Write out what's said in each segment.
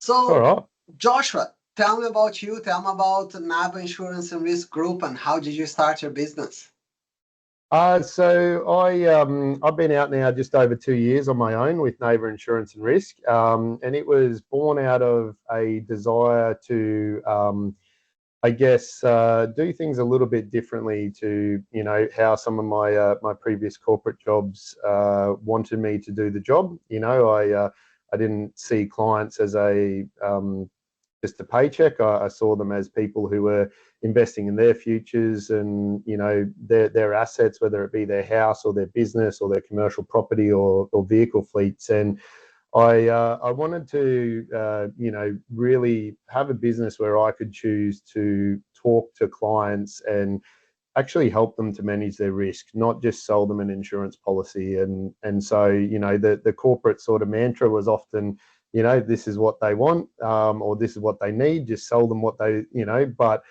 All So, right. Joshua, tell me about you. Tell me about 𝗏𝗏 Insurance and Risk Group and how did you start your business? So I've been out now just over 2 years on my own with 𝗏𝗏 Insurance and Risk, and it was born out of a desire to, I guess, do things a little bit differently to, how some of my previous corporate jobs wanted me to do the job. I didn't see clients as just a paycheck. I saw them as people who were investing in their futures and their assets, whether it be their house or their business or their commercial property or vehicle fleets. And I wanted to really have a business where I could choose to talk to clients and actually help them to manage their risk, not just sell them an insurance policy. And so the corporate sort of mantra was often, this is what they want, or this is what they need, just sell them what they, but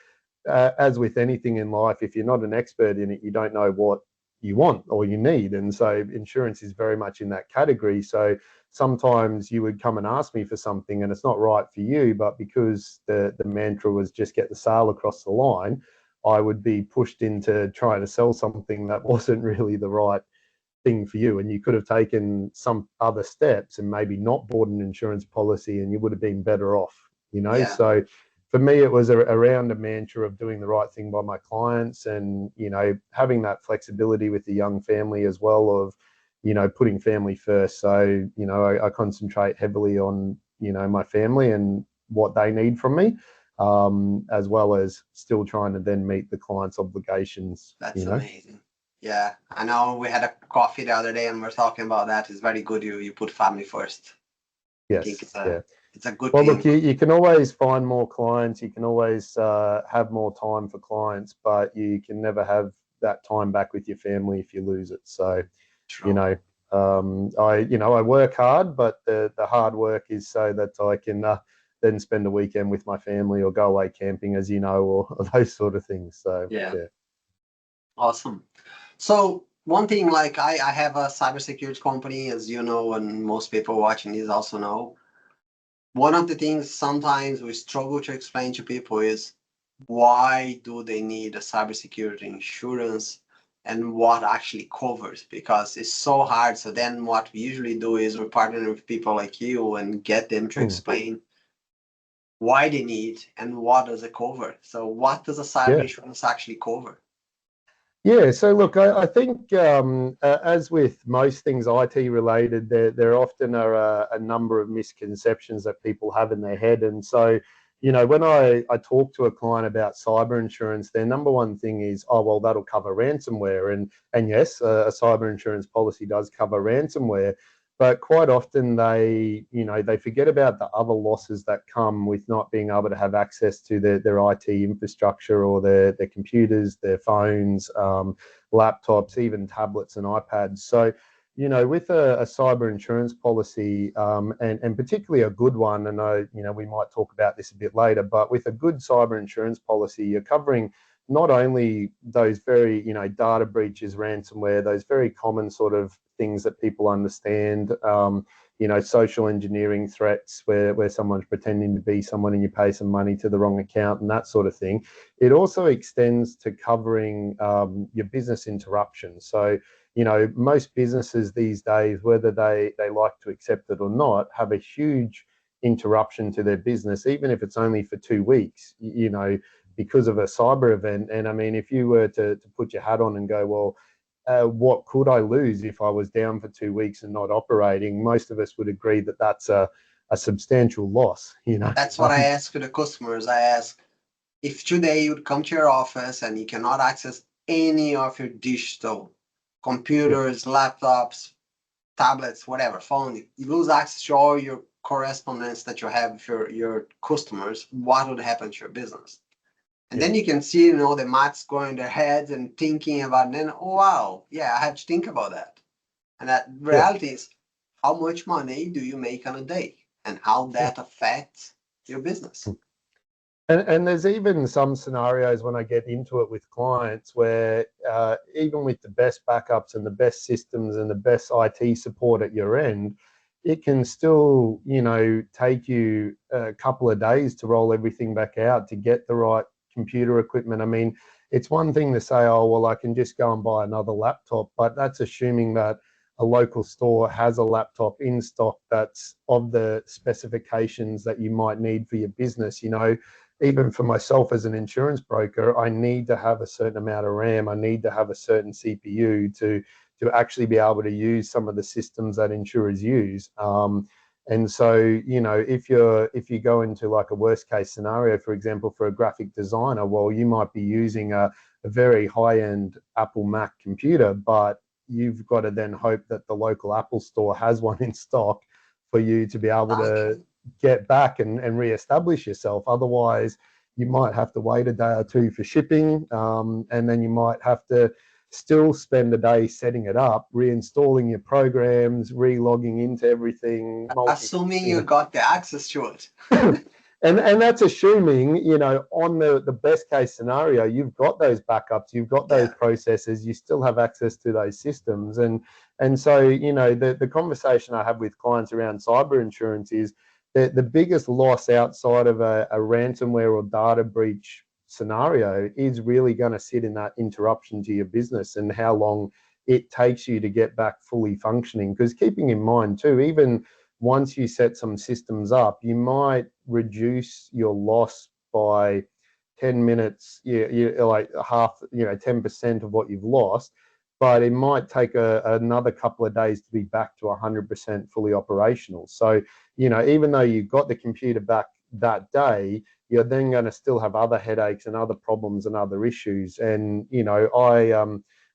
as with anything in life, if you're not an expert in it, you don't know what you want or you need. And so insurance is very much in that category. So sometimes you would come and ask me for something and it's not right for you, but because the mantra was just get the sale across the line, I would be pushed into trying to sell something that wasn't really the right thing for you. And you could have taken some other steps and maybe not bought an insurance policy and you would have been better off, Yeah. So for me, it was around a mantra of doing the right thing by my clients and, having that flexibility with the young family as well of, putting family first. So, I concentrate heavily on, my family and what they need from me, as well as still trying to then meet the client's obligations. That's amazing. Yeah, I know we had a coffee the other day and we're talking about that. It's very good you put family first. Yes, I think it's a good well, thing. look, you can always find more clients. You can always have more time for clients, but you can never have that time back with your family if you lose it. So, True. I work hard, but the hard work is so that I can then spend a weekend with my family or go away camping, as or those sort of things. So, yeah. Awesome. So one thing, like I have a cybersecurity company, as you know, and most people watching this also know. One of the things sometimes we struggle to explain to people is why do they need a cybersecurity insurance and what actually covers, because it's so hard. So then what we usually do is we partner with people like you and get them to explain why they need and what does it cover. So what does a cyber insurance actually cover? Yeah, so look, I think as with most things IT related, there often are a number of misconceptions that people have in their head. And so, when I talk to a client about cyber insurance, their number one thing is, oh, well, that'll cover ransomware. And yes, a cyber insurance policy does cover ransomware. But quite often they forget about the other losses that come with not being able to have access to their IT infrastructure or their computers, their phones, laptops, even tablets and iPads. So, with a cyber insurance policy, and particularly a good one, and we might talk about this a bit later, but with a good cyber insurance policy, you're covering not only those very, data breaches, ransomware, those very common sort of things that people understand, social engineering threats where someone's pretending to be someone and you pay some money to the wrong account and that sort of thing. It also extends to covering your business interruption. So, most businesses these days, whether they like to accept it or not, have a huge interruption to their business, even if it's only for 2 weeks, because of a cyber event. And I mean, if you were to put your hat on and go, well, what could I lose if I was down for 2 weeks and not operating? Most of us would agree that that's a substantial loss. That's what I ask to the customers. I ask, if today you would come to your office and you cannot access any of your digital computers, laptops, tablets, whatever, phone, you lose access to all your correspondence that you have with your customers, what would happen to your business? And then you can see, the maths going in their heads and thinking about, and then, oh, wow, yeah, I had to think about that. And that reality is, how much money do you make on a day and how that affects your business? And there's even some scenarios when I get into it with clients where even with the best backups and the best systems and the best IT support at your end, it can still, you know, take you a couple of days to roll everything back out to get the right computer equipment. I mean, it's one thing to say, oh, well, I can just go and buy another laptop, but that's assuming that a local store has a laptop in stock that's of the specifications that you might need for your business. You know, even for myself as an insurance broker, I need to have a certain amount of RAM. I need to have a certain CPU to actually be able to use some of the systems that insurers use. And so, you know, if you go into like a worst case scenario, for example, for a graphic designer, well, you might be using a very high-end Apple Mac computer, but you've got to then hope that the local Apple store has one in stock for you to be able to get back and reestablish yourself. Otherwise, you might have to wait a day or two for shipping, and then you might have to still spend a day setting it up, reinstalling your programs, re-logging into everything. Assuming you got the access to it. And that's assuming, you know, on the best case scenario, you've got those backups, you've got those processes, you still have access to those systems. And so, you know, the conversation I have with clients around cyber insurance is that the biggest loss outside of a ransomware or data breach scenario is really going to sit in that interruption to your business and how long it takes you to get back fully functioning. Because keeping in mind too, even once you set some systems up, you might reduce your loss by 10 minutes, you're like half, you know, 10% of what you've lost, but it might take another couple of days to be back to 100% fully operational. So, you know, even though you've got the computer back that day, you're then going to still have other headaches and other problems and other issues. And, you know, I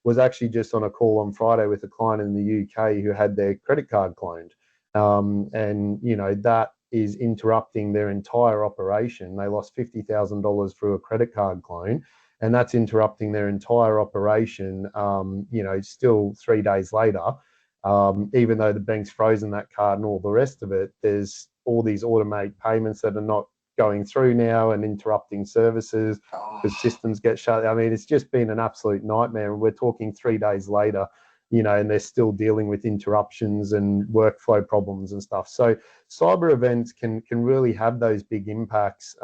was actually just on a call on Friday with a client in the UK who had their credit card cloned. And, you know, that is interrupting their entire operation. They lost $50,000 through a credit card clone, and that's interrupting their entire operation, you know, still 3 days later. Even though the bank's frozen that card and all the rest of it, there's all these automated payments that are not going through now and interrupting services because systems get shut. I mean, it's just been an absolute nightmare. And we're talking 3 days later, you know, and they're still dealing with interruptions and workflow problems and stuff. So cyber events can really have those big impacts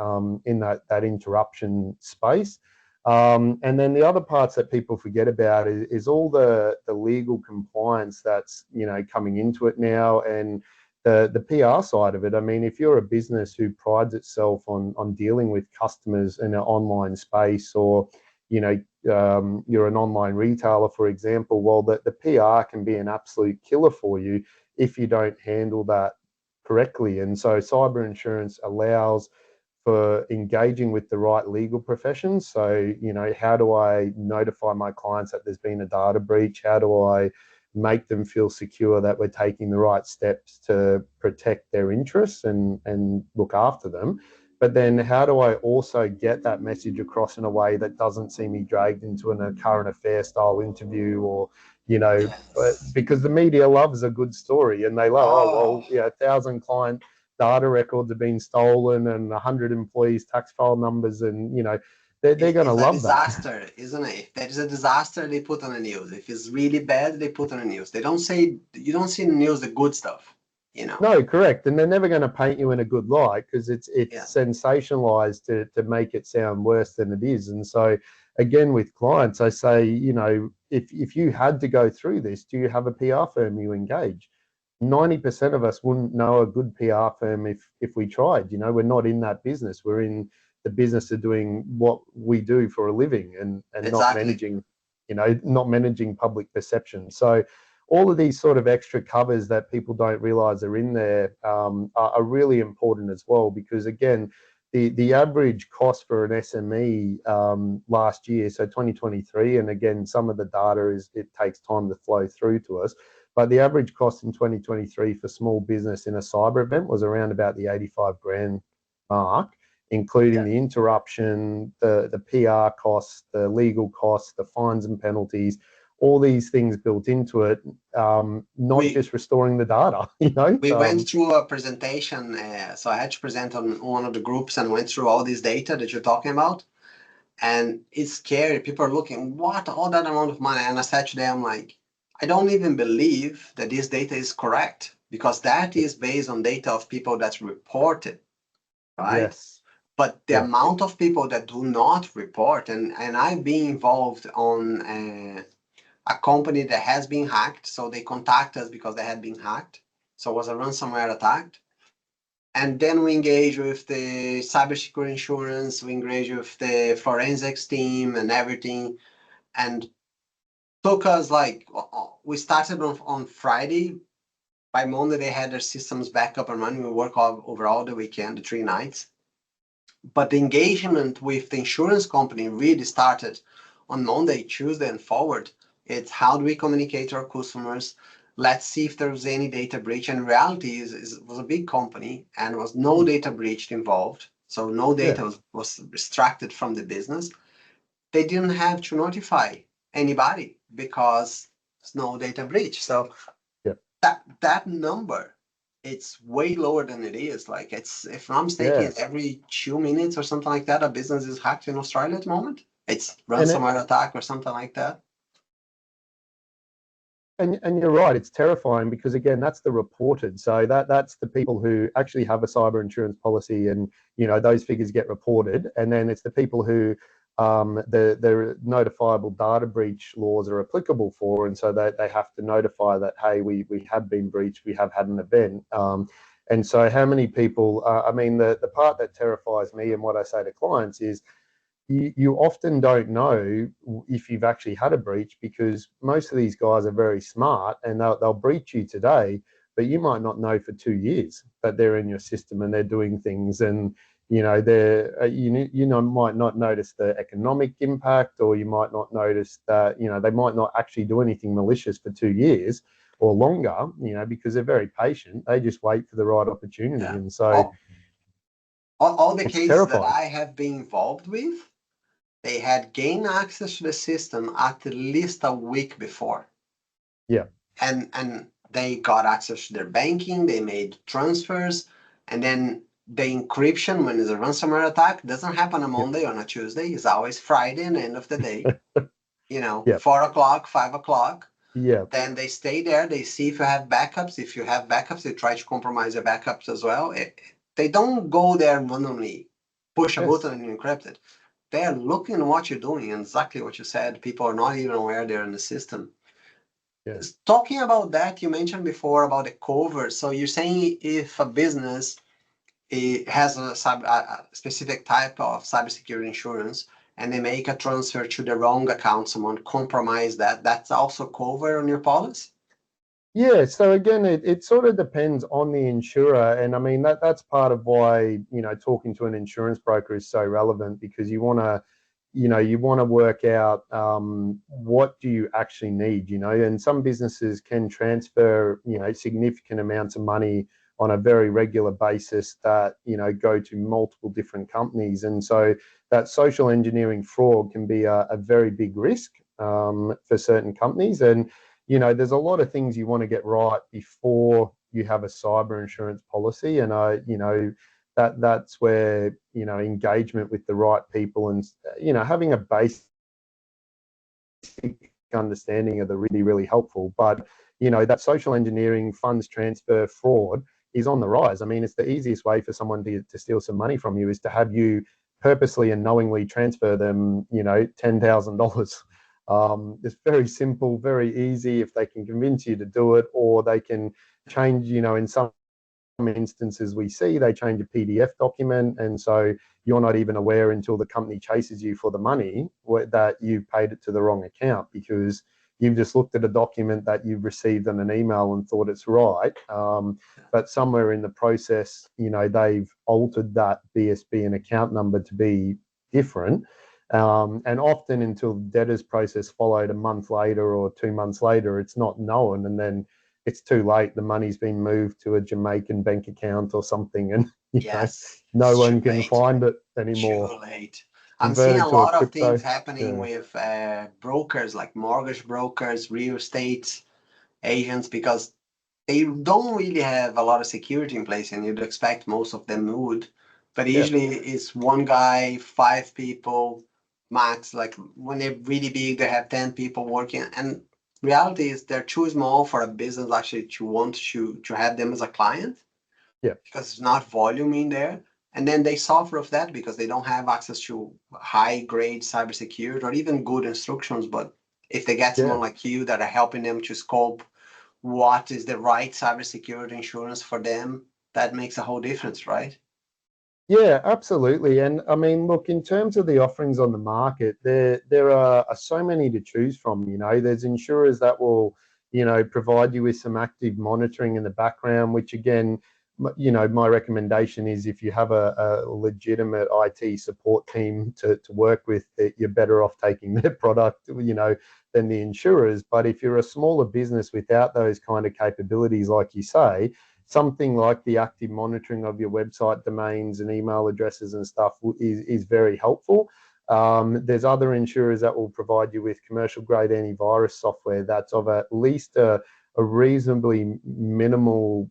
in that interruption space. And then the other parts that people forget about is all the legal compliance that's, you know, coming into it now, and the PR side of it. I mean, if you're a business who prides itself on dealing with customers in an online space, or, you know, you're an online retailer, for example, well, the PR can be an absolute killer for you if you don't handle that correctly. And so cyber insurance allows for engaging with the right legal professions. So, you know, how do I notify my clients that there's been a data breach? How do I make them feel secure that we're taking the right steps to protect their interests and look after them? But then how do I also get that message across in a way that doesn't see me dragged into a current affair style interview, or, you know, because the media loves a good story, and they love, well, yeah, 1,000 client data records have been stolen and 100 employees' tax file numbers, and, you know, they're going to love that. It's a disaster, isn't it? If there is a disaster, they put on the news. If it's really bad, they put on the news. They don't say, you don't see in the news the good stuff, you know? No, correct. And they're never going to paint you in a good light, because it's sensationalized to make it sound worse than it is. And so, again, with clients, I say, you know, if you had to go through this, do you have a PR firm you engage? 90% of us wouldn't know a good PR firm if we tried. You know, we're not in that business. We're in the business of doing what we do for a living, and not managing, you know, not managing public perception. So all of these sort of extra covers that people don't realize are in there are really important as well, because, again, the average cost for an SME last year, so 2023, and again, some of the data it takes time to flow through to us, but the average cost in 2023 for small business in a cyber event was around about the 85 grand mark, including the interruption, the PR costs, the legal costs, the fines and penalties, all these things built into it, not just restoring the data, you know? We went through a presentation, so I had to present on one of the groups and went through all this data that you're talking about. And it's scary. People are looking, what, all that amount of money? And I said to them, like, I don't even believe that this data is correct, because that is based on data of people that's reported, right? Yes. But the Yeah. amount of people that do not report, and I've been involved on a company that has been hacked. So they contact us because they had been hacked. So it was a ransomware attack. And then we engage with the cybersecurity insurance, we engage with the forensics team and everything. And took us like, we started on Friday. By Monday, they had their systems back up and running. We work over all the weekend, the 3 nights. But the engagement with the insurance company really started on Monday, Tuesday, and forward. It's how do we communicate to our customers? Let's see if there was any data breach. And reality it was a big company and was no data breach involved. So no data was extracted from the business. They didn't have to notify anybody because there's no data breach. So that number, it's way lower than it is. Like it's, if I'm mistaken, every 2 minutes or something like that, a business is hacked in Australia at the moment. It's ransomware attack or something like that. And you're right, it's terrifying because again, that's the reported. So that's the people who actually have a cyber insurance policy, and you know those figures get reported. And then it's the people who the notifiable data breach laws are applicable for, and so they have to notify that, hey, we have been breached, we have had an event. And so how many people, I mean, the part that terrifies me and what I say to clients is you often don't know if you've actually had a breach, because most of these guys are very smart and they'll breach you today, but you might not know for 2 years that they're in your system and they're doing things. And you know, you might not notice the economic impact, or you might not notice that, you know, they might not actually do anything malicious for 2 years or longer, you know, because they're very patient. They just wait for the right opportunity. And so all the cases terrifying. that I have been involved with, they had gained access to the system at least a week before. Yeah. And they got access to their banking, they made transfers, and then the encryption, when there's a ransomware attack, doesn't happen on Monday or on a Tuesday. It's always Friday and the end of the day. You know, 4 o'clock, 5 o'clock. Yeah. Then they stay there. They see if you have backups. If you have backups, they try to compromise your backups as well. They don't go there randomly, push a button and encrypt it. They're looking at what you're doing, and exactly what you said. People are not even aware they're in the system. Yes. Talking about that, you mentioned before about the cover. So you're saying if a business has a specific type of cybersecurity insurance and they make a transfer to the wrong account, someone compromised that's also covered on your policy? Yeah, so again, it sort of depends on the insurer. And I mean, that's part of why, you know, talking to an insurance broker is so relevant, because you want to work out what do you actually need, you know. And some businesses can transfer, you know, significant amounts of money on a very regular basis that, you know, go to multiple different companies. And so that social engineering fraud can be a very big risk for certain companies. And you know, there's a lot of things you want to get right before you have a cyber insurance policy. And you know, that's where, you know, engagement with the right people and, you know, having a basic understanding of the really helpful. But, you know, that social engineering, funds transfer, fraud is on the rise. I mean, it's the easiest way for someone to steal some money from you is to have you purposely and knowingly transfer them, you know, $10,000. It's very simple, very easy if they can convince you to do it, or they can change, you know, in some instances we see they change a PDF document, and so you're not even aware until the company chases you for the money that you paid it to the wrong account, because you've just looked at a document that you've received on an email and thought it's right. But somewhere in the process, you know, they've altered that BSB and account number to be different. And often until the debtors process followed a month later or 2 months later, it's not known. And then it's too late. The money's been moved to a Jamaican bank account or something, and you know, no one can find it anymore. Too late. I'm seeing a lot of things happening with brokers, like mortgage brokers, real estate agents, because they don't really have a lot of security in place, and you'd expect most of them would. But usually it's one guy, 5 people max. Like when they're really big, they have 10 people working, and reality is they're too small for a business actually to want to have them as a client. Yeah. Because there's not volume in there. And then they suffer of that because they don't have access to high grade cybersecurity or even good instructions. But if they get someone like you that are helping them to scope what is the right cybersecurity insurance for them, that makes a whole difference, right? Yeah, absolutely. And I mean, look, in terms of the offerings on the market, there are so many to choose from. You know, there's insurers that will, you know, provide you with some active monitoring in the background, which again, you know, my recommendation is if you have a legitimate IT support team to work with, that you're better off taking their product, you know, than the insurers. But if you're a smaller business without those kind of capabilities, like you say, something like the active monitoring of your website domains and email addresses and stuff is very helpful. There's other insurers that will provide you with commercial grade antivirus software that's of at least a reasonably minimal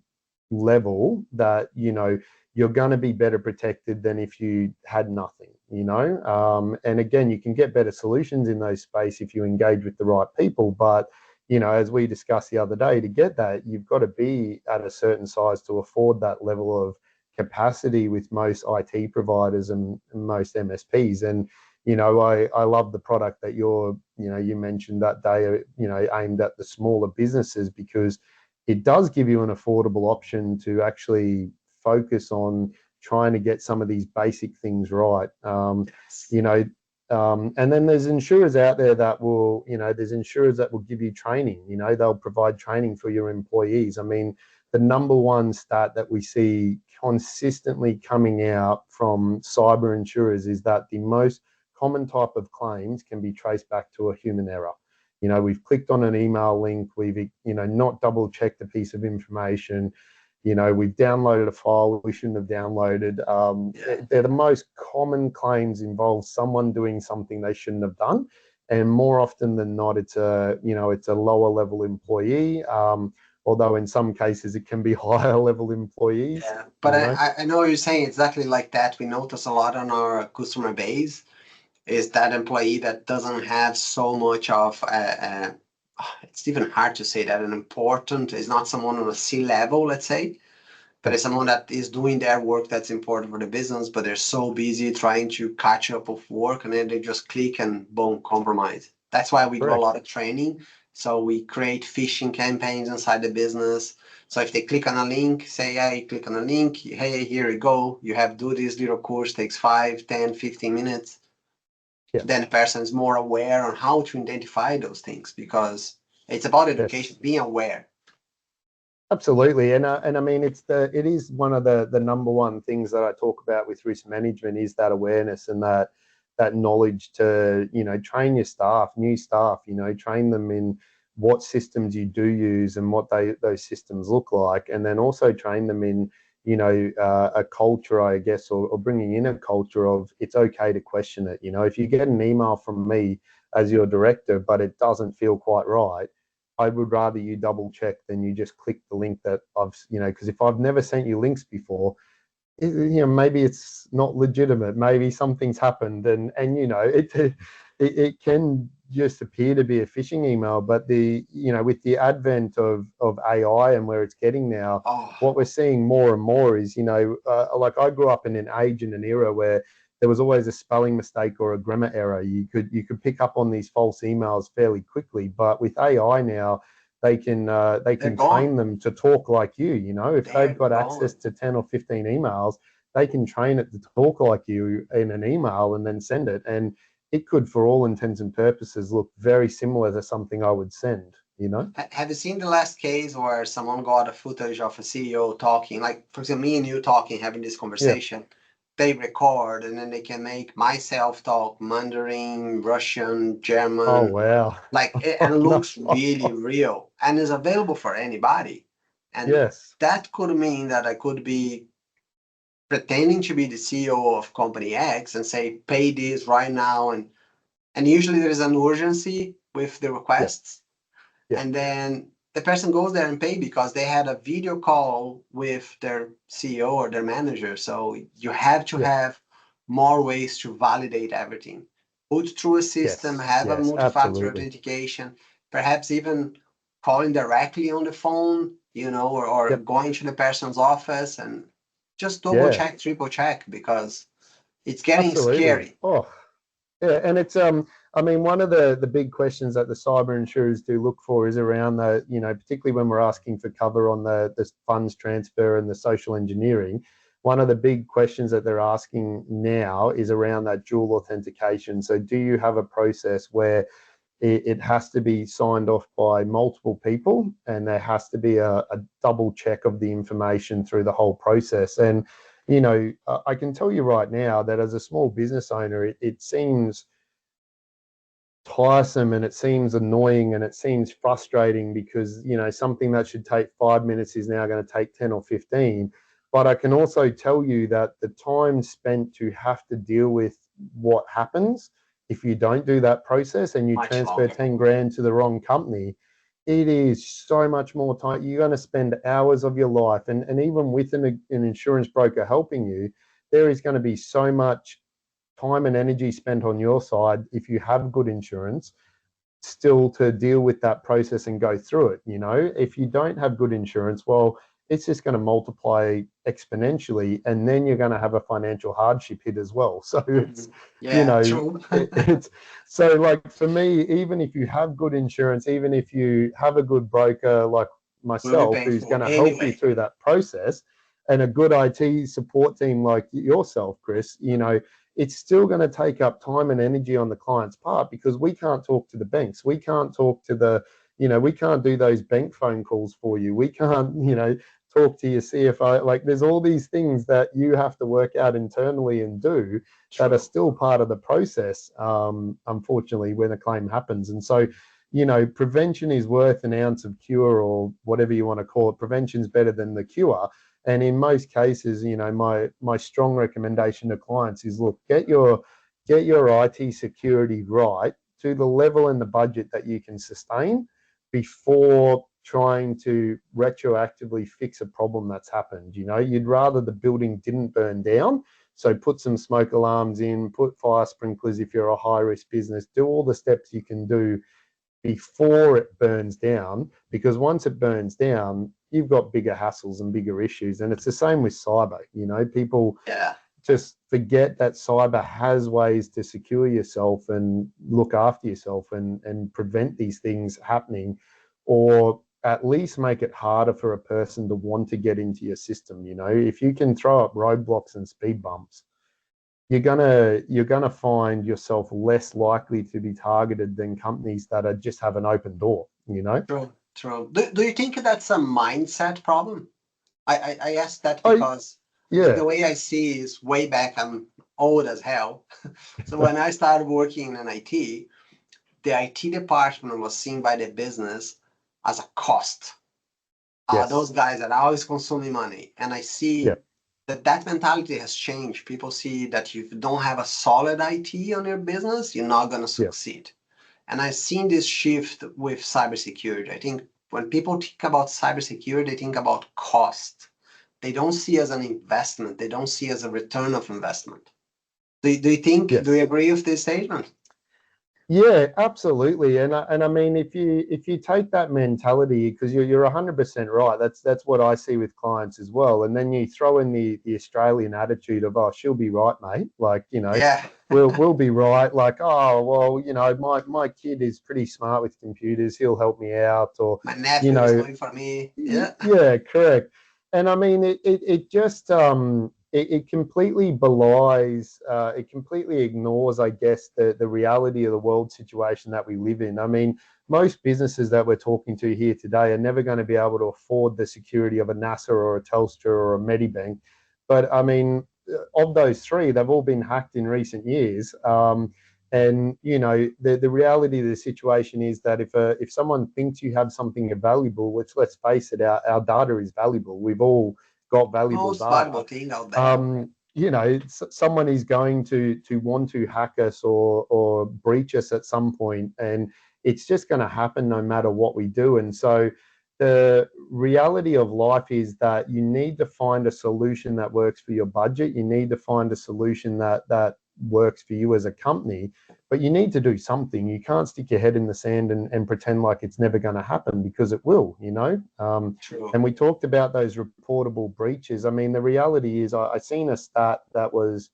level that, you know, you're going to be better protected than if you had nothing, you know. And again, you can get better solutions in those space if you engage with the right people. But, you know, as we discussed the other day, to get that, you've got to be at a certain size to afford that level of capacity with most IT providers and most MSPs. And, you know, I love the product that you mentioned that day, you know, aimed at the smaller businesses, because it does give you an affordable option to actually focus on trying to get some of these basic things right. You know, and then there's insurers out there that will, you know, there's insurers that will give you training. You know, they'll provide training for your employees. I mean, the number one stat that we see consistently coming out from cyber insurers is that the most common type of claims can be traced back to a human error. You know, we've clicked on an email link, we've, you know, not double checked a piece of information. You know, we've downloaded a file we shouldn't have downloaded. They're the most common claims involve someone doing something they shouldn't have done. And more often than not, it's a, you know, it's a lower level employee. Although in some cases it can be higher level employees. Yeah, but I know what you're saying exactly like that. We notice a lot on our customer base is that employee that doesn't have so much of it's even hard to say that an important is not someone on a C-level, let's say, but it's someone that is doing their work that's important for the business, but they're so busy trying to catch up with work, and then they just click and boom, compromise. That's why we do a lot of training. So we create phishing campaigns inside the business. So if they click on a link, say, hey, click on a link, hey, here you go. You have to do this little course, takes 5, 10, 15 minutes. Yeah. Then the person is more aware on how to identify those things, because it's about education, being aware. Absolutely, and I mean, it is one of the number one things that I talk about with risk management is that awareness and that knowledge to, you know, train your staff, new staff, you know, train them in what systems you do use and what those systems look like, and then also train them in, you know, a culture, I guess, or bringing in a culture of it's okay to question it. You know, if you get an email from me as your director, but it doesn't feel quite right, I would rather you double check than you just click the link that I've, you know, because if I've never sent you links before, you know, maybe it's not legitimate, maybe something's happened, and you know, it can just appear to be a phishing email. But the, you know, with the advent of AI and where it's getting now, what we're seeing more and more is, you know, like I grew up in an age and an era where there was always a spelling mistake or a grammar error. You could pick up on these false emails fairly quickly. But with AI now, they can train them to talk like you. You know, if they've got access to 10 or 15 emails, they can train it to talk like you in an email and then send it. And it could, for all intents and purposes, look very similar to something I would send. You know, have you seen the last case where someone got a footage of a CEO talking, like, for example, me and you talking, having this conversation? Yeah. They record, and then they can make myself talk Mandarin, Russian, German. Oh, wow. Like, and it looks really real, and is available for anybody. And that could mean that I could be pretending to be the CEO of company X and say, pay this right now. And usually there is an urgency with the requests. Yeah. And then the person goes there and pay because they had a video call with their CEO or their manager. So you have to have more ways to validate everything. Put through a system, have a multi-factor authentication. perhaps even calling directly on the phone, or going to the person's office and just double check, triple check, because it's getting scary. Oh, yeah, and it's I mean, one of the big questions that the cyber insurers do look for is around the, particularly when we're asking for cover on the funds transfer and the social engineering. One of the big questions that they're asking now is around that dual authentication. So do you have a process where it has to be signed off by multiple people, and there has to be a double check of the information through the whole process? And, I can tell you right now that as a small business owner, it seems tiresome, and it seems annoying, and it seems frustrating, because something that should take 5 minutes is now going to take 10 or 15. But I can also tell you that the time spent to have to deal with what happens if you don't do that process and you transfer 10 grand to the wrong company, it is so much more time. You're going to spend hours of your life, and even with an insurance broker helping you, there is going to be so much time and energy spent on your side, if you have good insurance, still to deal with that process and go through it. If you don't have good insurance, well, it's just going to multiply exponentially, and then you're going to have a financial hardship hit as well. So it's, it's so, like, for me, even if you have good insurance, even if you have a good broker like myself who's going to help you through that process, and a good IT support team like yourself, Chris, it's still going to take up time and energy on the client's part, because we can't talk to the banks. We can't talk to the, we can't do those bank phone calls for you. We can't, talk to your CFO. Like, there's all these things that you have to work out internally and do that are still part of the process, unfortunately, when a claim happens. And so, prevention is worth an ounce of cure, or whatever you want to call it. Prevention's better than the cure. And in most cases, my strong recommendation to clients is, look, get your IT security right to the level and the budget that you can sustain before trying to retroactively fix a problem that's happened. You'd rather the building didn't burn down. So put some smoke alarms in, put fire sprinklers if you're a high-risk business, do all the steps you can do before it burns down, because once it burns down, you've got bigger hassles and bigger issues. And it's the same with cyber. People just forget that cyber has ways to secure yourself and look after yourself and prevent these things happening, or at least make it harder for a person to want to get into your system. If you can throw up roadblocks and speed bumps, you're gonna find yourself less likely to be targeted than companies that just have an open door. True. Do you think that's a mindset problem? I ask that because the way I see is, way back, I'm old as hell. So when I started working in IT, the IT department was seen by the business as a cost. Those guys are always consuming money. And I see that mentality has changed. People see that if you don't have a solid IT on your business, you're not going to succeed. And I've seen this shift with cybersecurity. I think when people think about cybersecurity, they think about cost. They don't see it as an investment. They don't see it as a return of investment. Do you agree with this statement? Yeah, absolutely. And I mean, if you take that mentality, because you're 100% right, that's what I see with clients as well. And then you throw in the Australian attitude of, oh, she'll be right, mate. Like, we'll be right. Like, oh, well, my kid is pretty smart with computers. He'll help me out. Or my nephew is doing for me. Yeah, correct. And I mean, it just it completely belies, it completely ignores, I guess, the reality of the world situation that we live in. I mean, most businesses that we're talking to here today are never going to be able to afford the security of a NASA or a Telstra or a Medibank. But I mean, of those three, they've all been hacked in recent years. And the reality of the situation is that if someone thinks you have something valuable, which, let's face it, our data is valuable. We've all got valuable most data. valuable thing out there. Someone is going to want to hack us or breach us at some point, and it's just going to happen no matter what we do. And so the reality of life is that you need to find a solution that works for your budget. You need to find a solution that works for you as a company, but you need to do something. You can't stick your head in the sand and pretend like it's never going to happen, because it will, you know. And we talked about those reportable breaches. I mean, the reality is I seen a stat that was,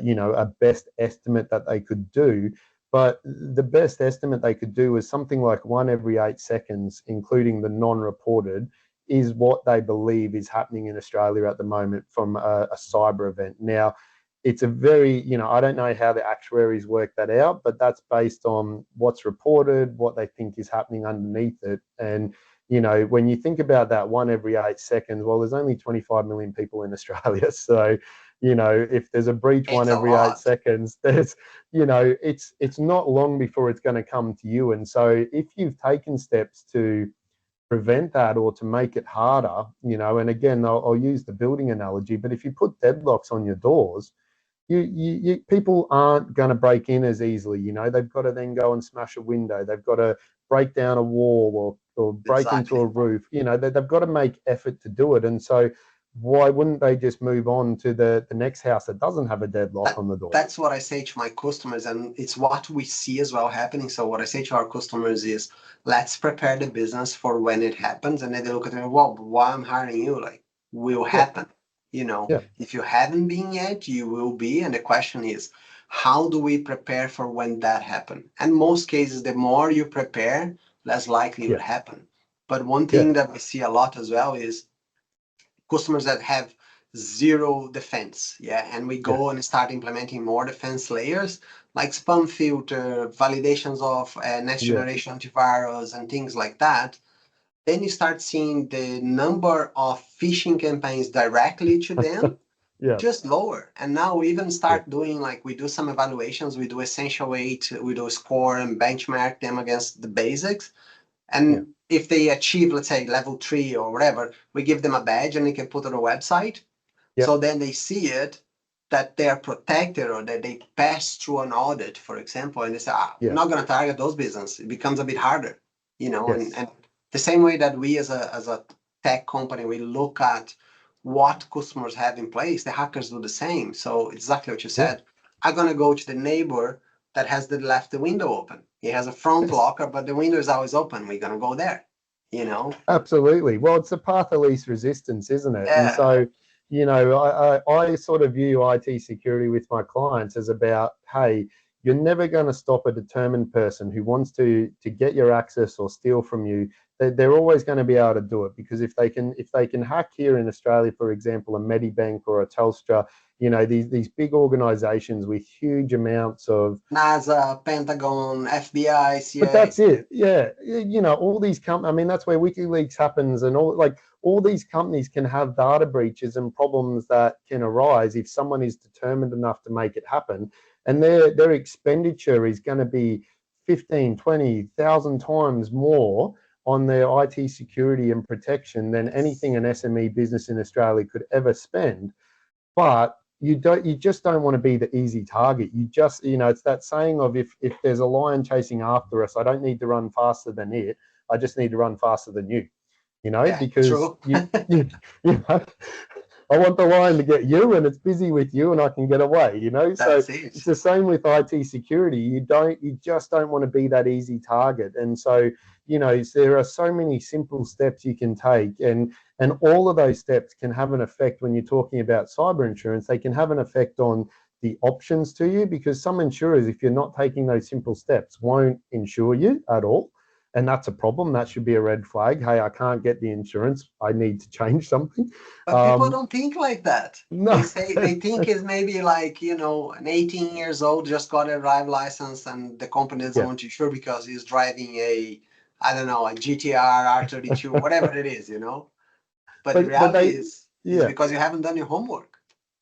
you know, a best estimate that they could do. But the best estimate they could do was something like 1 every 8 seconds, including the non-reported, is what they believe is happening in Australia at the moment from a cyber event. Now, it's a very, you know, I don't know how the actuaries work that out, but that's based on what's reported, what they think is happening underneath it. And, you know, when you think about that 1 every 8 seconds, well, there's only 25 million people in Australia. So, you know, if there's a breach It's 1 every 8 seconds, there's, you know, it's not long before it's going to come to you. And so if you've taken steps to prevent that or to make it harder, you know, and again, I'll use the building analogy, but if you put deadlocks on your doors, people aren't going to break in as easily. You know, they've got to then go and smash a window. They've got to break down a wall or break into a roof. You know, they've got to make effort to do it. And so why wouldn't they just move on to the next house that doesn't have a deadlock on the door? That's what I say to my customers, and it's what we see as well happening. So what I say to our customers is, let's prepare the business for when it happens. And then they look at me, well, why I'm hiring you? Like, will happen. You know, if you haven't been yet, you will be. And the question is, how do we prepare for when that happens? And most cases, the more you prepare, less likely it will happen. But one thing that we see a lot as well is customers that have zero defense. And we go and start implementing more defense layers, like spam filter, validations of next generation antivirus and things like that. Then you start seeing the number of phishing campaigns directly to them just lower. And now we even start doing, like, we do some evaluations, we do essential 8, we do score and benchmark them against the basics. And if they achieve, let's say, level 3 or whatever, we give them a badge and they can put it on a website. So then they see it, that they're protected, or that they pass through an audit, for example, and they say, I'm not going to target those businesses. It becomes a bit harder, you know, and the same way that we as a tech company, we look at what customers have in place, the hackers do the same. So exactly what you said. I'm going to go to the neighbor that has left the window open. He has a front locker, but the window is always open. We're going to go there, you know? Absolutely. Well, it's the path of least resistance, isn't it? And so, you know, I sort of view IT security with my clients as about, hey, you're never going to stop a determined person who wants to get your access or steal from you. They're always going to be able to do it, because if they can hack here in Australia, for example, a Medibank or a Telstra, you know, these big organizations with huge amounts of NASA, Pentagon, FBI, CIA. But that's it. You know, all these companies, I mean, that's where WikiLeaks happens, and all these companies can have data breaches and problems that can arise if someone is determined enough to make it happen. And their expenditure is going to be 15, 20,000 times more on their IT security and protection than anything an SME business in Australia could ever spend. But you just don't want to be the easy target. You just, you know, it's that saying of, if there's a lion chasing after us, I don't need to run faster than it. I just need to run faster than you. You know, because you know, I want the lion to get you, and it's busy with you, and I can get away, you know. So it's the same with IT security. You just don't want to be that easy target. And so, you know, there are so many simple steps you can take, and all of those steps can have an effect. When you're talking about cyber insurance, they can have an effect on the options to you, because some insurers, if you're not taking those simple steps, won't insure you at all. And that's a problem. That should be a red flag. Hey, I can't get the insurance. I need to change something. But people don't think like that. No. They think it's maybe like, you know, an 18 years old just got a drive license, and the company doesn't want to insure because he's driving a GTR R32, whatever it is, you know. But the reality is because you haven't done your homework.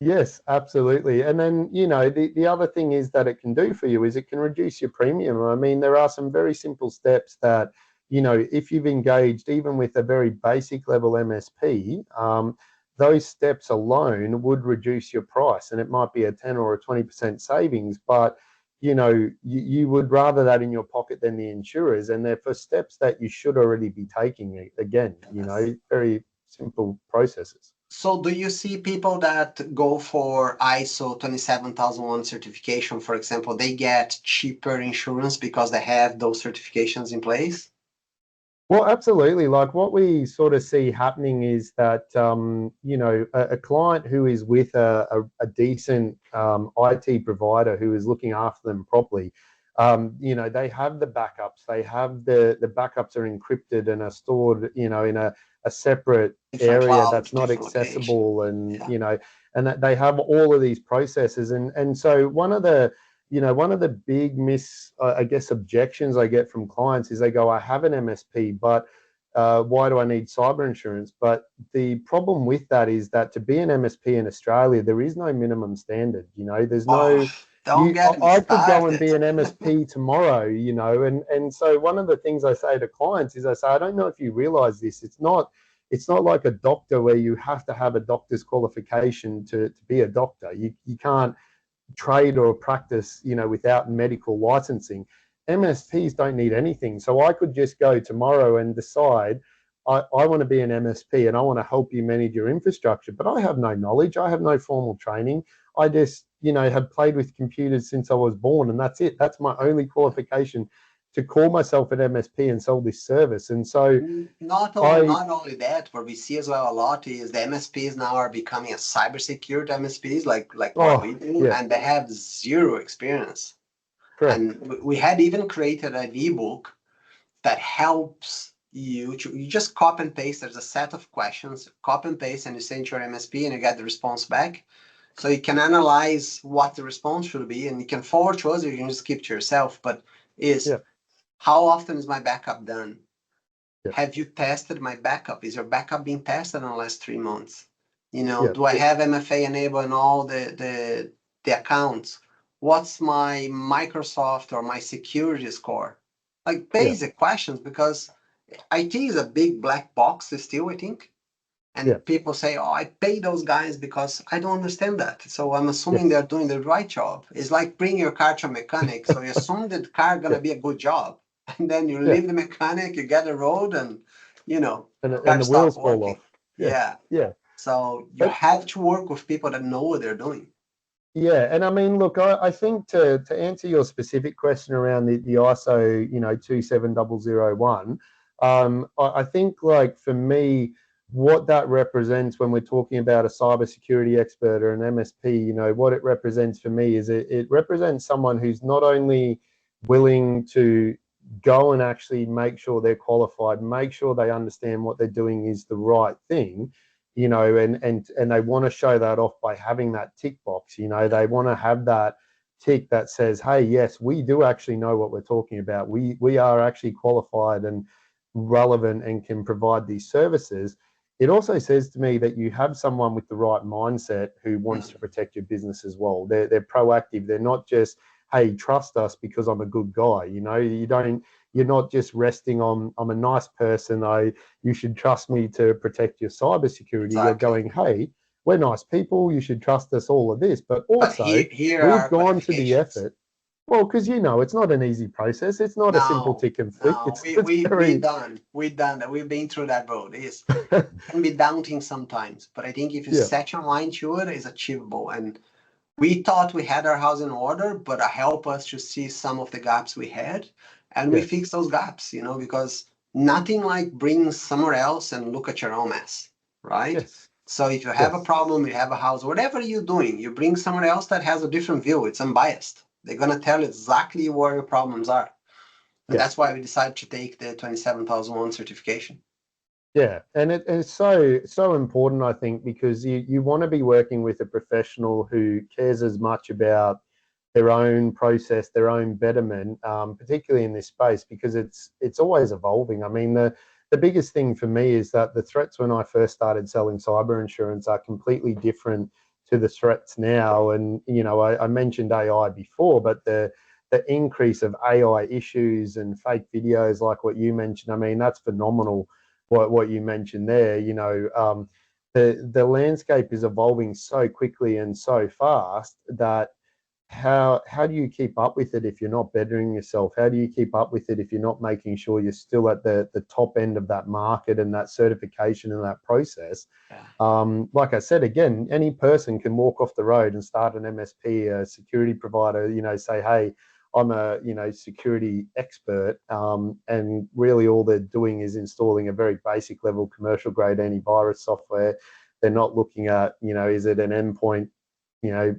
Yes, absolutely. And then, you know, the other thing is that it can do for you is it can reduce your premium. I mean, there are some very simple steps that, you know, if you've engaged even with a very basic level MSP, those steps alone would reduce your price, and it might be a 10 or a 20% savings, but, you know, you would rather that in your pocket than the insurers, and they're for steps that you should already be taking. Again, you know, very simple processes. So do you see people that go for ISO 27001 certification, for example, they get cheaper insurance because they have those certifications in place? Well, absolutely. Like what we sort of see happening is that, you know, a client who is with a decent IT provider who is looking after them properly, you know, they have the backups. They have the backups are encrypted and are stored, you know, in a separate Different area cloud, that's not different location. accessible, and Yeah. you know, and that they have all of these processes, and so one of the, you know, one of the big I guess, objections I get from clients is they go, I have an MSP, but why do I need cyber insurance? But the problem with that is that to be an MSP in Australia, there is no minimum standard. You know, there's Oh, no, don't get me I could go and started. be an MSP tomorrow, you know, and so one of the things I say to clients is I say, I don't know if you realize this. It's not like a doctor where you have to have a doctor's qualification to be a doctor. You can't trade or practice, you know, without medical licensing. MSPs don't need anything. So I could just go tomorrow and decide I want to be an MSP and I want to help you manage your infrastructure, but I have no knowledge. I have no formal training. I just, you know, have played with computers since I was born, and that's it. That's my only qualification to call myself an MSP and sell this service. And so Not only that, what we see as well a lot is the MSPs now are becoming a cybersecurity MSPs, like what we oh do, yeah, and they have zero experience. correct. And we had even created an ebook that helps you just copy and paste. There's a set of questions, copy and paste, and you send to your MSP and you get the response back. So you can analyze what the response should be, and you can forward to us, or you can just keep to yourself. But is Yeah, how often is my backup done? yeah, Have you tested my backup? Is your backup being tested in the last 3 months? You know, yeah, do I have MFA enabled in all the accounts? What's my Microsoft or my security score? Like yeah, basic questions, because IT is a big black box still, I think. yeah, And people say, oh, I pay those guys because I don't understand that. So I'm assuming yes, they're doing the right job. It's like bring your car to a mechanic. So you assume that the car yeah, gonna be a good job. And then you yeah. leave the mechanic, you get a road, and you know, And car the stop wheels fall working. off. Yeah, Yeah. yeah. So you But have to work with people that know what they're doing. yeah, and I mean, look, I think to answer your specific question around the ISO, you know, 27001, I think, like, for me, what that represents when we're talking about a cybersecurity expert or an MSP, you know, what it represents for me is it represents someone who's not only willing to go and actually make sure they're qualified, make sure they understand what they're doing is the right thing, you know, and they want to show that off by having that tick box. You know, they want to have that tick that says, hey, yes, we do actually know what we're talking about. We are actually qualified and relevant and can provide these services. It also says to me that you have someone with the right mindset who wants to protect your business as well. They're proactive. They're not just, hey, trust us because I'm a good guy. You know, you're not just resting on, I'm a nice person, you should trust me to protect your cybersecurity. You're Exactly. going, hey, we're nice people, you should trust us, all of this. But But also, here we've are gone to the qualifications. effort. Well, because, you know, it's not an easy process. It's not a simple No, tick and flick. no, It's very, we done that. We've been through that road. Can be daunting sometimes, but I think if you yeah, set your mind to it, it's achievable. And we thought we had our house in order, but it helped us to see some of the gaps we had, and we yes, fixed those gaps, you know, because nothing like being somewhere else and look at your own mess, right? yes, So if you have a yes, problem, you have a house, whatever you're doing, you bring someone else that has a different view. It's unbiased. They're gonna tell you exactly where your problems are. And yeah. that's why we decided to take the 27001 certification. Yeah, and it's so important, I think, because you want to be working with a professional who cares as much about their own process, their own betterment, particularly in this space, because it's always evolving. I mean, the biggest thing for me is that the threats when I first started selling cyber insurance are completely different to the threats now. And you know, I mentioned AI before, but the increase of AI issues and fake videos, like what you mentioned, I mean, that's phenomenal. What you mentioned there, you know, the landscape is evolving so quickly and so fast that how do you keep up with it if you're not bettering yourself? How do you keep up with it if you're not making sure you're still at the top end of that market and that certification and that process? Like I said, again, any person can walk off the road and start an MSP, a security provider, you know, say, hey, I'm a, you know, security expert, and really all they're doing is installing a very basic level commercial grade antivirus software. They're not looking at, you know, is it an endpoint, you know,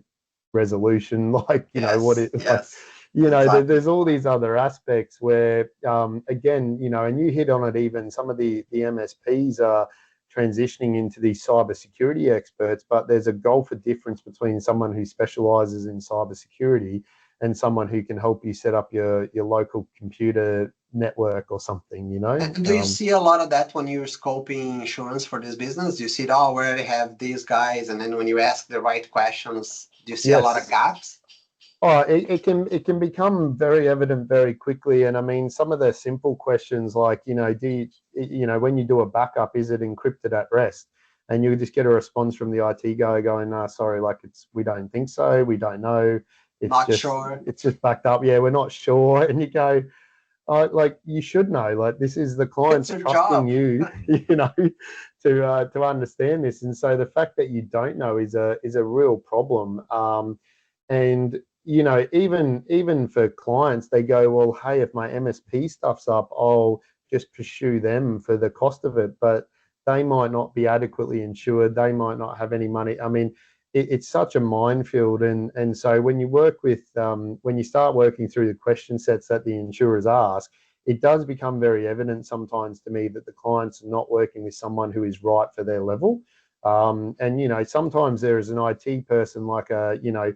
resolution, like, you know, what it, like, you know, exactly. there's all these other aspects where, again, you know, and you hit on it, even some of the MSPs are transitioning into these cybersecurity experts, but there's a gulf of difference between someone who specializes in cybersecurity and someone who can help you set up your local computer network or something, you know. And do you see a lot of that when you're scoping insurance for this business? Do you see, oh, we already have these guys, and then when you ask the right questions, do you see a lot of gaps? Oh, it can become very evident very quickly. And I mean, some of the simple questions like, you know, you know, when you do a backup, is it encrypted at rest? And you just get a response from the IT guy going, "No, sorry, like we don't think so. We don't know. It's just backed up. Yeah, we're not sure." And you go, like, you should know, like, this is the client's trusting you, you know, to understand this. And so the fact that you don't know is a real problem. And, you know, even for clients, they go, well, hey, if my MSP stuff's up, I'll just pursue them for the cost of it. But they might not be adequately insured. They might not have any money. I mean, it's such a minefield. And so when you work with, when you start working through the question sets that the insurers ask, it does become very evident sometimes to me that the clients are not working with someone who is right for their level. And, you know, sometimes there is an IT person like you know,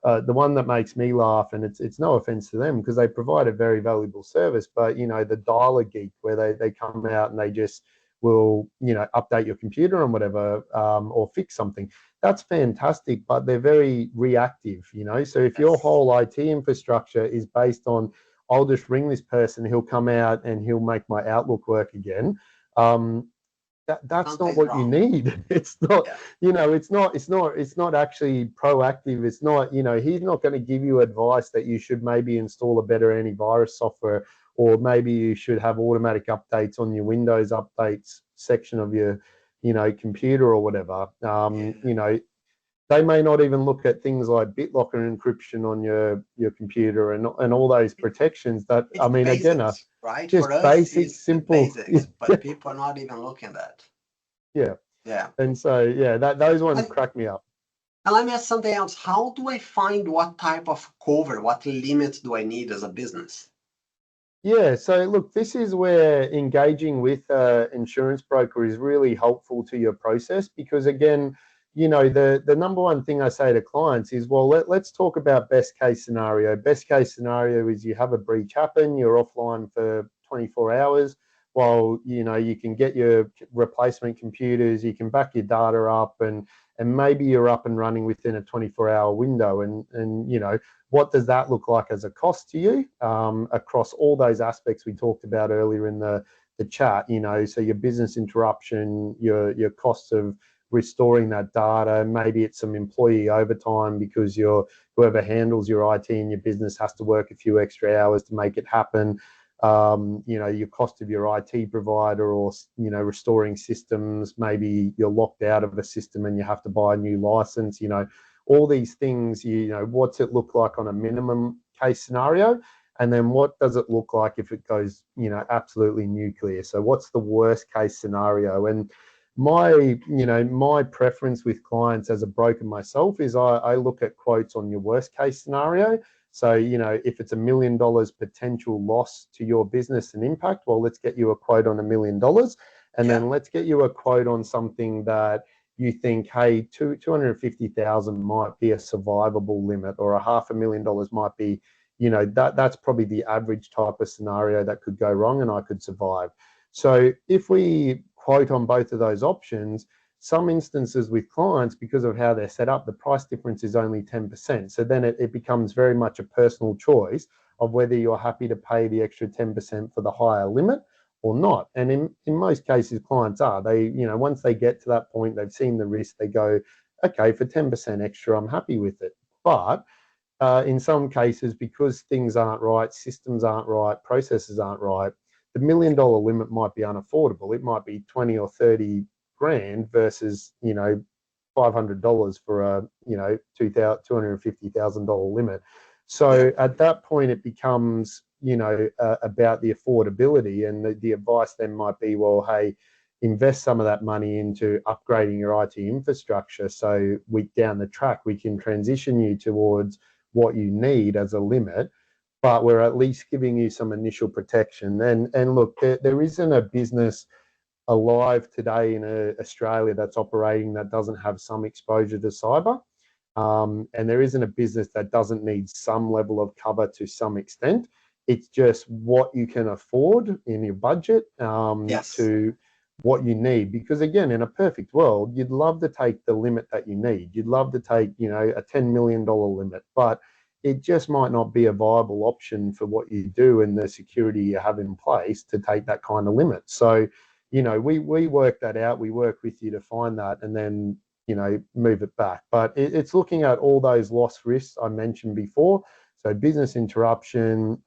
the one that makes me laugh, and it's no offense to them because they provide a very valuable service, but, you know, the dialer geek where they come out and they just will, you know, update your computer and whatever, or fix something. That's fantastic, but they're very reactive, you know. So if your whole IT infrastructure is based on, I'll just ring this person, he'll come out and he'll make my Outlook work again, that's not what you need. It's not, you know, it's not actually proactive. It's not, you know, he's not going to give you advice that you should maybe install a better antivirus software, or maybe you should have automatic updates on your Windows updates section of your, you know, computer or whatever. You know, they may not even look at things like BitLocker encryption on your computer and all those protections that, I mean, basics, again, are right? just For us, basic, simple basics, but people are not even looking at that. Yeah. And so, yeah, those ones crack me up. And let me ask something else. How do I find what type of cover, what limits do I need as a business? Yeah, so look, this is where engaging with an insurance broker is really helpful to your process, because again, you know, the number one thing I say to clients is, well, let's talk about best case scenario. Best case scenario is you have a breach happen, you're offline for 24 hours, while, you know, you can get your replacement computers, you can back your data up, and maybe you're up and running within a 24-hour window. And you know, what does that look like as a cost to you, across all those aspects we talked about earlier in the chat, you know, so your business interruption, your costs of restoring that data, maybe it's some employee overtime because whoever handles your IT in your business has to work a few extra hours to make it happen. You know, your cost of your IT provider, or, you know, restoring systems, maybe you're locked out of a system and you have to buy a new license, you know, all these things, you know, what's it look like on a minimum case scenario? And then what does it look like if it goes, you know, absolutely nuclear? So what's the worst case scenario? And my preference with clients as a broker myself is I look at quotes on your worst case scenario. So, you know, if it's $1 million potential loss to your business and impact, well, let's get you a quote on $1 million. And then let's get you a quote on something that you think, hey, 250,000 might be a survivable limit, or $500,000 might be, you know, that's probably the average type of scenario that could go wrong and I could survive. So if we quote on both of those options, some instances with clients, because of how they're set up, the price difference is only 10%. So then it becomes very much a personal choice of whether you're happy to pay the extra 10% for the higher limit or not. And in most cases, clients are. They, you know, once they get to that point, they've seen the risk, they go, okay, for 10% extra, I'm happy with it. But in some cases, because things aren't right, systems aren't right, processes aren't right, the $1 million limit might be unaffordable. It might be 20 or 30 grand versus, you know, $500 for a, you know, $250,000 limit. So at that point, it becomes, you know, about the affordability, and the advice then might be, well, hey, invest some of that money into upgrading your IT infrastructure, so down the track we can transition you towards what you need as a limit, but we're at least giving you some initial protection. And look, there isn't a business alive today in Australia that's operating that doesn't have some exposure to cyber. And there isn't a business that doesn't need some level of cover to some extent. It's just what you can afford in your budget to what you need. Because again, in a perfect world, you'd love to take the limit that you need. You'd love to take, you know, a $10 million limit, but it just might not be a viable option for what you do and the security you have in place to take that kind of limit. So, you know, we work that out. We work with you to find that, and then, you know, move it back. But it's looking at all those loss risks I mentioned before. So business interruption,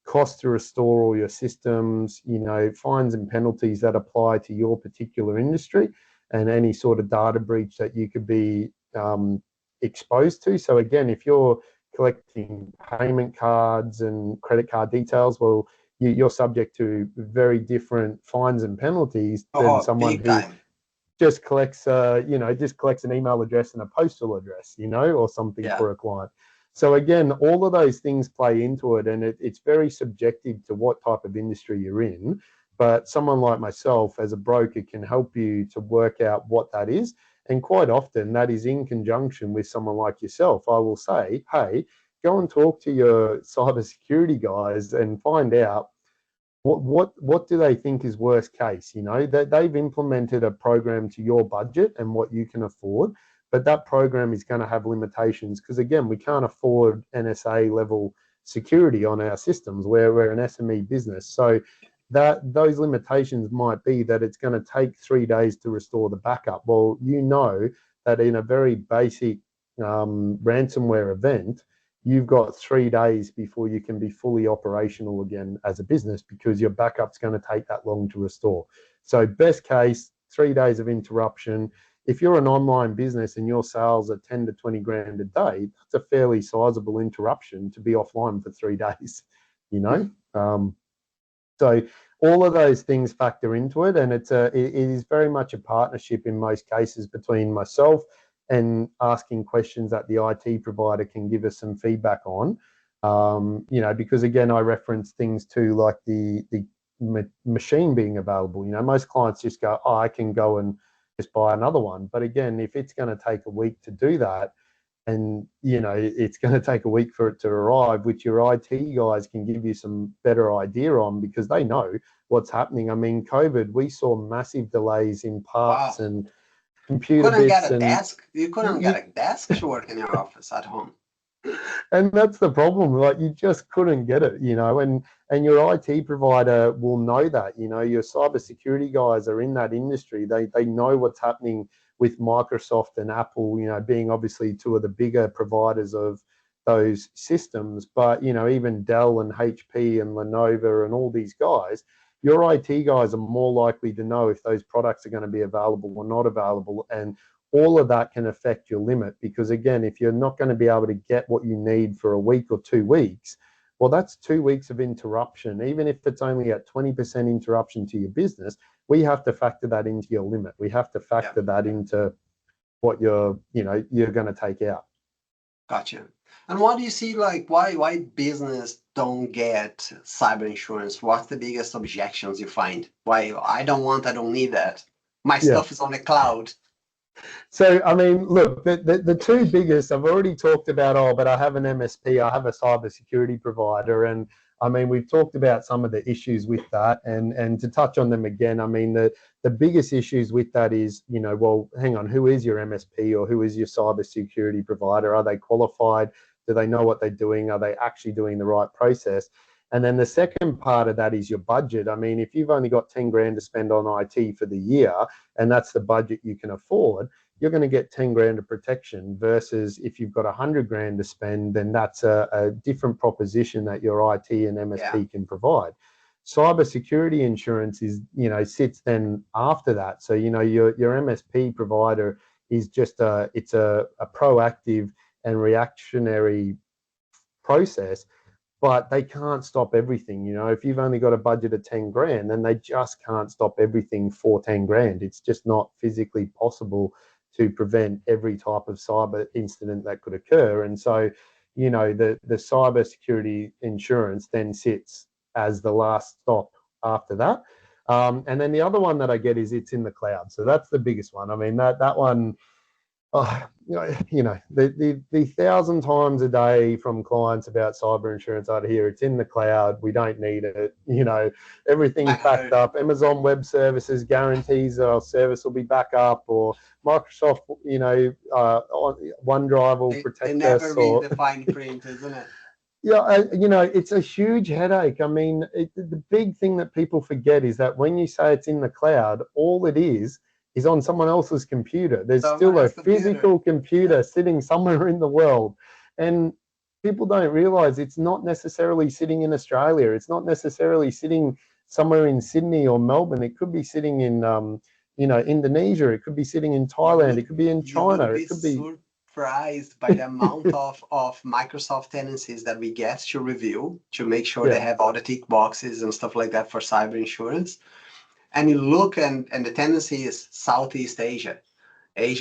cost to restore all your systems, you know, fines and penalties that apply to your particular industry, and any sort of data breach that you could be exposed to. So again, if you're collecting payment cards and credit card details, well, you're subject to very different fines and penalties than someone who just collects, you know, just collects an email address and a postal address, you know, or something for a client. So again, all of those things play into it, and it's very subjective to what type of industry you're in. But someone like myself as a broker can help you to work out what that is. And quite often that is in conjunction with someone like yourself. I will say, hey, go and talk to your cybersecurity guys and find out what do they think is worst case. You know, that they've implemented a program to your budget and what you can afford, but that program is going to have limitations, because again, we can't afford NSA level security on our systems. We're an SME business. So that those limitations might be that it's going to take 3 days to restore the backup. Well, you know that in a very basic ransomware event, you've got 3 days before you can be fully operational again as a business, because your backup's going to take that long to restore. So best case, 3 days of interruption. If you're an online business and your sales are 10 to 20 grand a day, that's a fairly sizable interruption to be offline for 3 days, you know? So all of those things factor into it, and it is very much a partnership in most cases between myself and asking questions that the IT provider can give us some feedback on. You know, because again, I reference things too, like the machine being available. You know, most clients just go, oh, I can go and just buy another one. But again, if it's going to take a week to do that, and you know, it's going to take a week for it to arrive, which your IT guys can give you some better idea on, because they know what's happening. I mean, COVID, we saw massive delays in parts and computer bits. You couldn't get a desk to work in your office at home. And that's the problem, like you just couldn't get it, you know, and your IT provider will know that. You know, your cybersecurity guys are in that industry. They know what's happening with Microsoft and Apple, you know, being obviously two of the bigger providers of those systems. But, you know, even Dell and HP and Lenovo and all these guys, your IT guys are more likely to know if those products are going to be available or not available. And all of that can affect your limit, because again, if you're not going to be able to get what you need for a week or 2 weeks, well, that's 2 weeks of interruption. Even if it's only at 20% interruption to your business, we have to factor that into your limit. We have to factor that into what you're going to take out. Gotcha. And what do you see, like, why business don't get cyber insurance? What's the biggest objections you find? Why I don't need that. My stuff is on the cloud. So, I mean, look, the two biggest, I've already talked about, but I have an MSP, I have a cybersecurity provider. And I mean, we've talked about some of the issues with that. And to touch on them again, I mean, the biggest issues with that is, you know, well, hang on, who is your MSP or who is your cybersecurity provider? Are they qualified? Do they know what they're doing? Are they actually doing the right process? And then the second part of that is your budget. I mean, if you've only got 10 grand to spend on IT for the year, and that's the budget you can afford, you're going to get 10 grand of protection, versus if you've got 100 grand to spend, then that's a different proposition that your IT and MSP can provide. Cybersecurity insurance is, sits then after that. So, your MSP provider is just it's a proactive and reactionary process, but they can't stop everything. If you've only got a budget of 10 grand, then they just can't stop everything for 10 grand. It's just not physically possible to prevent every type of cyber incident that could occur. And so, the cybersecurity insurance then sits as the last stop after that. And then the other one that I get is it's in the cloud. So that's the biggest one. I mean, that one, the 1,000 times a day from clients about cyber insurance out here, it's in the cloud, we don't need it, everything's backed up. Amazon Web Services guarantees that our service will be back up, or Microsoft, OneDrive will protect us. They never read the fine print, isn't it? Yeah, it's a huge headache. I mean, the big thing that people forget is that when you say it's in the cloud, all it is on someone else's computer. There's still a physical computer sitting somewhere in the world. And people don't realize it's not necessarily sitting in Australia. It's not necessarily sitting somewhere in Sydney or Melbourne. It could be sitting in, Indonesia. It could be sitting in Thailand. It could be in China. It could be surprised by the amount of Microsoft tenancies that we get to review to make sure they have all the tick boxes and stuff like that for cyber insurance. And you look, and the tendency is Southeast Asia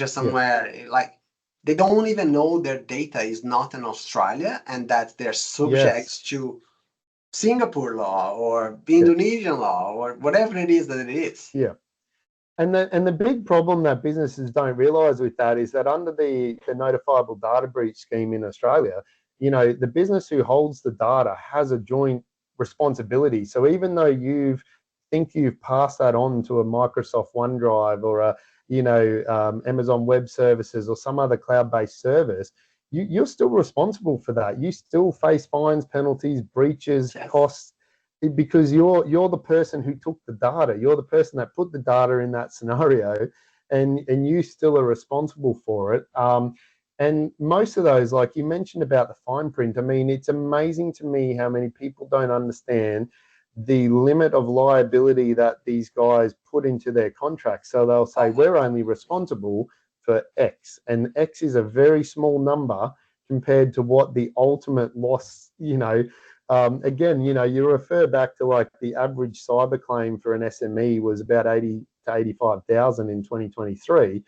somewhere, like they don't even know their data is not in Australia, and that they're subject to Singapore law or Indonesian law or whatever it is that it is. Yeah. And the big problem that businesses don't realize with that is that under the notifiable data breach scheme in Australia, the business who holds the data has a joint responsibility. So even though you've passed that on to a Microsoft OneDrive or a Amazon Web Services or some other cloud-based service, you're still responsible for that. You still face fines, penalties, breaches, costs, because you're the person who took the data. You're the person that put the data in that scenario, and you still are responsible for it. And most of those, like you mentioned about the fine print, I mean, it's amazing to me how many people don't understand the limit of liability that these guys put into their contracts. So they'll say, we're only responsible for X, and X is a very small number compared to what the ultimate loss, again, you refer back to like the average cyber claim for an SME was about 80 to 85,000 in 2023.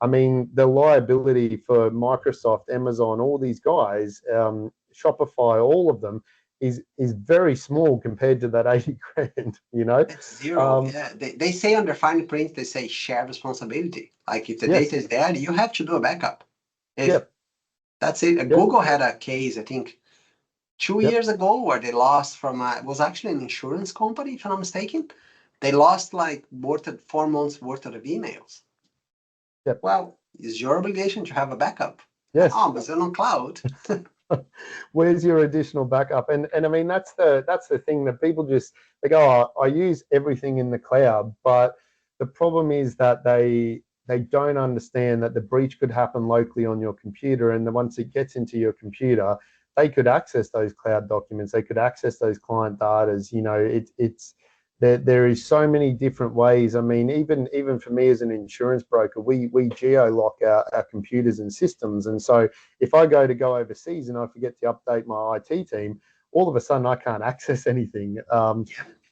I mean, the liability for Microsoft, Amazon, all these guys, Shopify, all of them, is very small compared to that 80 grand, It's zero. They say on their fine print, they say shared responsibility. Like if the data is there, you have to do a backup. That's it. Google had a case, I think, 2 years ago, where they lost from it was actually an insurance company, if I'm not mistaken. They lost like 4 months worth of emails. Well, it's your obligation to have a backup. But it's on cloud. Where's your additional backup? And I mean, that's the thing that people just, they go, I use everything in the cloud, but the problem is that they don't understand that the breach could happen locally on your computer, and then once it gets into your computer, they could access those cloud documents, they could access those client data. There is so many different ways. I mean, even for me as an insurance broker, we geo-lock our computers and systems. And so if I go overseas and I forget to update my IT team, all of a sudden I can't access anything.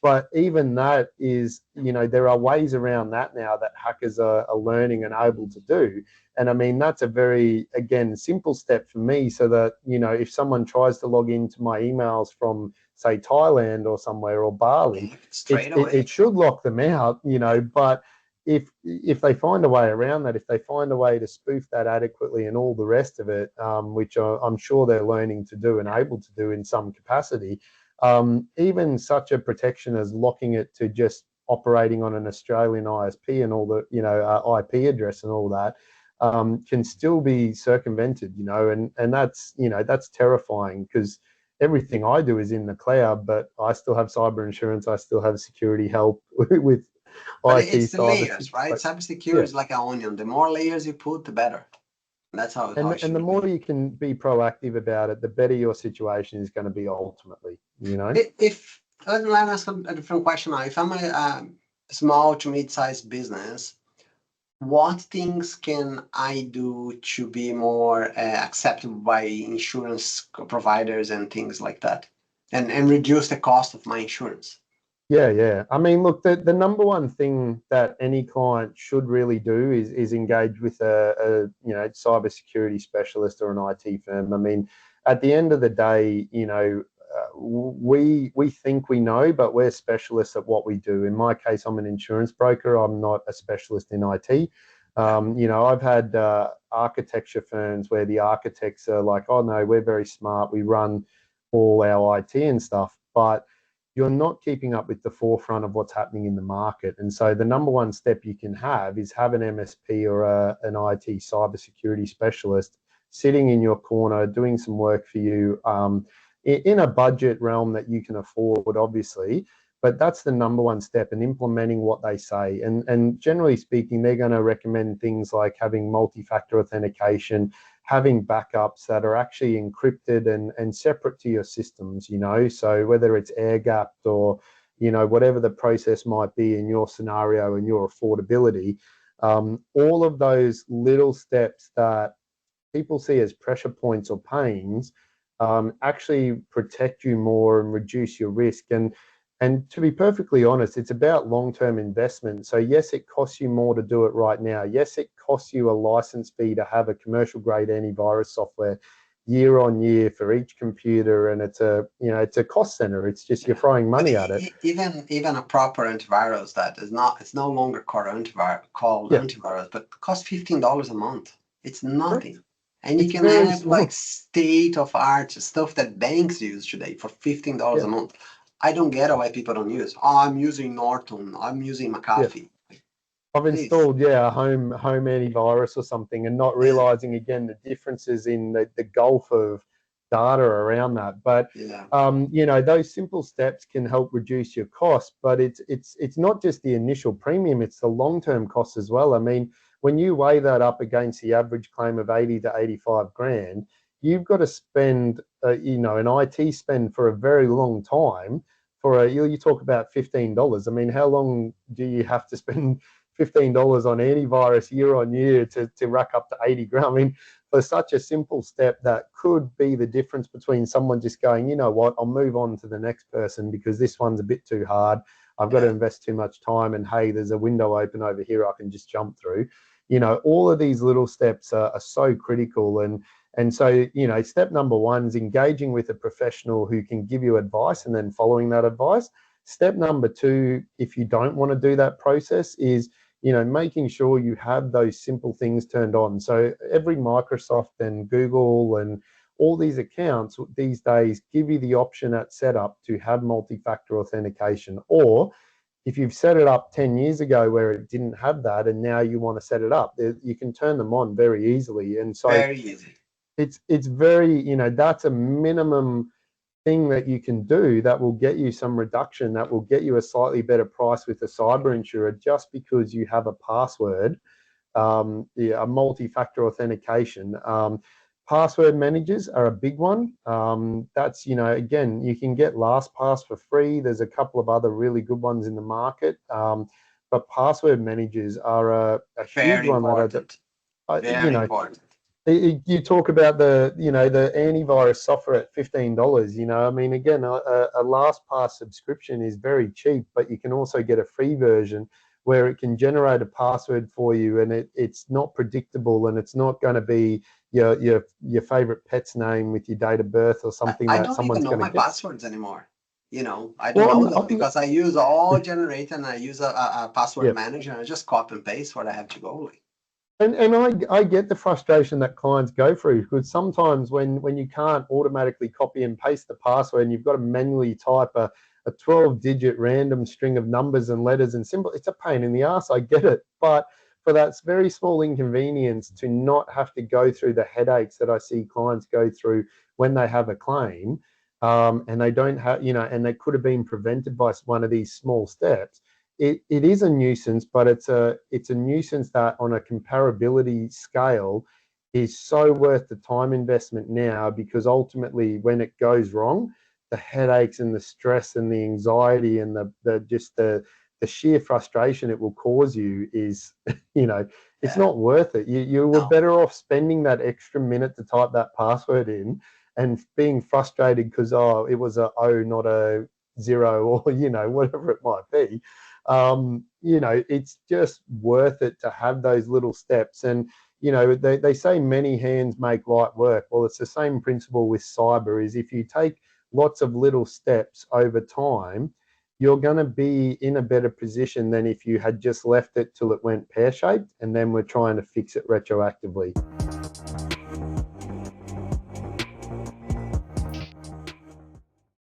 But even that is, there are ways around that now that hackers are learning and able to do. And I mean, that's a very, again, simple step for me, so that, if someone tries to log into my emails from, say, Thailand or somewhere, or Bali, it should lock them out, but if they find a way around that, if they find a way to spoof that adequately and all the rest of it, which I'm sure they're learning to do and able to do in some capacity, even such a protection as locking it to just operating on an Australian ISP and all the, IP address and all that, can still be circumvented, and that's terrifying, because everything I do is in the cloud, but I still have cyber insurance. I still have security help with But IT it's the cyber. layers, right? Cybersecurity Yeah. is like an onion. The more layers you put, the better. That's how it And the should more be. you can be proactive about it, the better your situation is going to be ultimately, you know? If let me ask a different question now. If I'm a small to mid-sized business, what things can I do to be more acceptable by insurance providers and things like that, and reduce the cost of my insurance? Yeah. I mean, look, the number one thing that any client should really do is engage with a cybersecurity specialist or an IT firm. I mean, at the end of the day, we think we know, but we're specialists at what we do. In my case, I'm an insurance broker. I'm not a specialist in IT. I've had architecture firms where the architects are like, oh no, we're very smart. We run all our IT and stuff, but you're not keeping up with the forefront of what's happening in the market. And so the number one step you can have is have an MSP or an IT cybersecurity specialist sitting in your corner, doing some work for you in a budget realm that you can afford, obviously. But that's the number one step in implementing what they say. And generally speaking, they're going to recommend things like having multi-factor authentication, having backups that are actually encrypted and separate to your systems, so whether it's air-gapped or, whatever the process might be in your scenario and your affordability, all of those little steps that people see as pressure points or pains actually protect you more and reduce your risk. And to be perfectly honest, it's about long-term investment. So yes, it costs you more to do it right now. Yes, it costs you a license fee to have a commercial grade antivirus software year on year for each computer, and it's a cost center. It's just you're throwing money at it. Even a proper antivirus that is not, it's no longer called antivirus, but costs $15 a month. It's nothing. And you can have like state-of-art stuff that banks use today for $15 a month. I don't get why people don't use. Oh, I'm using Norton. I'm using McAfee. I've installed a home antivirus or something, and not realizing again the differences in the gulf of data around that. But those simple steps can help reduce your cost. But it's not just the initial premium; it's the long-term costs as well. I mean, when you weigh that up against the average claim of 80 to 85 grand, you've got to spend an IT spend for a very long time. You talk about $15. I mean, how long do you have to spend $15 on antivirus year on year to rack up to 80 grand? I mean, for such a simple step that could be the difference between someone just going, you know what, I'll move on to the next person because this one's a bit too hard. I've got to invest too much time, and hey, there's a window open over here I can just jump through. All of these little steps are so critical. And so, step number one is engaging with a professional who can give you advice and then following that advice. Step number two, if you don't want to do that process, is, making sure you have those simple things turned on. So every Microsoft and Google and all these accounts these days give you the option at setup to have multi-factor authentication. Or if you've set it up 10 years ago where it didn't have that and now you want to set it up, you can turn them on very easily. And so very easy. It's very, that's a minimum thing that you can do that will get you some reduction, that will get you a slightly better price with a cyber insurer just because you have a password, a multi-factor authentication. Password managers are a big one. That's, again, you can get LastPass for free. There's a couple of other really good ones in the market. But password managers are a huge one. Important. Very important. You talk about the antivirus software at $15. I mean, again, a LastPass subscription is very cheap, but you can also get a free version where it can generate a password for you, and it's not predictable, and it's not going to be your favorite pet's name with your date of birth or something that someone's going to get. I don't even know my passwords anymore. I don't know them because I use all generate, and I use a password manager, and I just copy and paste what I have to go with. And I get the frustration that clients go through, because sometimes when you can't automatically copy and paste the password and you've got to manually type a 12-digit random string of numbers and letters and symbols, it's a pain in the ass. I get it. But for that very small inconvenience to not have to go through the headaches that I see clients go through when they have a claim, and they don't have, and they could have been prevented by one of these small steps, it is a nuisance, but it's a nuisance that on a comparability scale is so worth the time investment now, because ultimately when it goes wrong, the headaches and the stress and the anxiety and the sheer frustration it will cause you is, you know, it's not worth it. You were better off spending that extra minute to type that password in and being frustrated because, oh, it was a O, not a 0, or, you know, whatever it might be. You know, it's just worth it to have those little steps. And, you know, they say many hands make light work. Well, it's the same principle with cyber, is if you take lots of little steps over time, you're going to be in a better position than if you had just left it till it went pear-shaped and then we're trying to fix it retroactively.